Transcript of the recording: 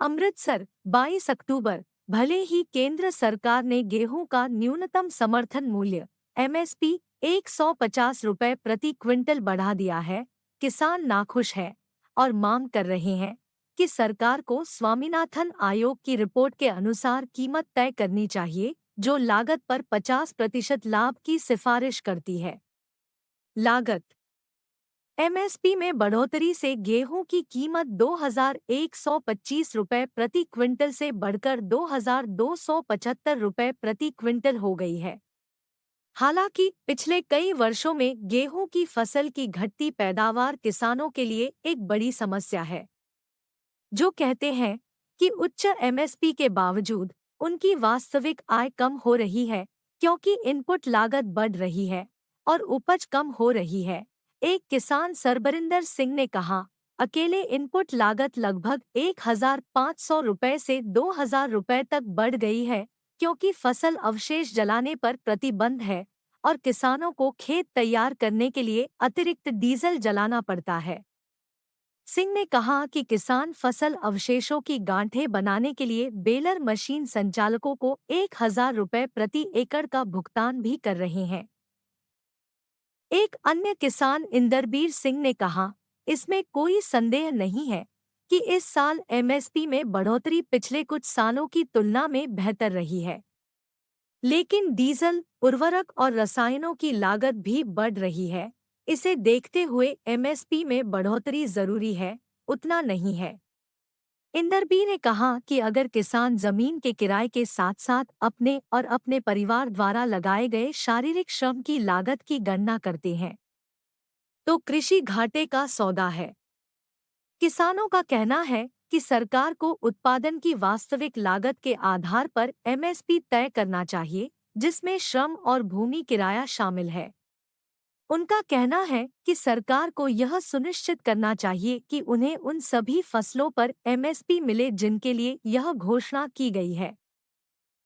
अमृतसर 22 अक्टूबर। भले ही केंद्र सरकार ने गेहूं का न्यूनतम समर्थन मूल्य एमएसपी 150 रुपए प्रति क्विंटल बढ़ा दिया है, किसान नाखुश है और मांग कर रहे हैं कि सरकार को स्वामीनाथन आयोग की रिपोर्ट के अनुसार कीमत तय करनी चाहिए, जो लागत पर 50% लाभ की सिफारिश करती है। लागत एमएसपी में बढ़ोतरी से गेहूं की कीमत 2,125 रुपए प्रति क्विंटल से बढ़कर 2,275 रुपए प्रति क्विंटल हो गई है। हालांकि पिछले कई वर्षों में गेहूं की फसल की घटती पैदावार किसानों के लिए एक बड़ी समस्या है, जो कहते हैं कि उच्च एमएसपी के बावजूद उनकी वास्तविक आय कम हो रही है, क्योंकि इनपुट लागत बढ़ रही है और उपज कम हो रही है। एक किसान सरबरिंदर सिंह ने कहा, अकेले इनपुट लागत लगभग 1,500 रुपए से 2,000 रुपए तक बढ़ गई है, क्योंकि फसल अवशेष जलाने पर प्रतिबंध है और किसानों को खेत तैयार करने के लिए अतिरिक्त डीजल जलाना पड़ता है। सिंह ने कहा कि किसान फसल अवशेषों की गांठें बनाने के लिए बेलर मशीन संचालकों को 1,000 रुपए प्रति एकड़ का भुगतान भी कर रहे हैं। एक अन्य किसान इंदरबीर सिंह ने कहा, इसमें कोई संदेह नहीं है कि इस साल एमएसपी में बढ़ोतरी पिछले कुछ सालों की तुलना में बेहतर रही है, लेकिन डीजल, उर्वरक और रसायनों की लागत भी बढ़ रही है। इसे देखते हुए एमएसपी में बढ़ोतरी जरूरी है, उतना नहीं है। इंदरबी ने कहा कि अगर किसान जमीन के किराए के साथ साथ अपने और अपने परिवार द्वारा लगाए गए शारीरिक श्रम की लागत की गणना करते हैं, तो कृषि घाटे का सौदा है। किसानों का कहना है कि सरकार को उत्पादन की वास्तविक लागत के आधार पर एमएसपी तय करना चाहिए, जिसमें श्रम और भूमि किराया शामिल है। उनका कहना है कि सरकार को यह सुनिश्चित करना चाहिए कि उन्हें उन सभी फसलों पर एमएसपी मिले जिनके लिए यह घोषणा की गई है।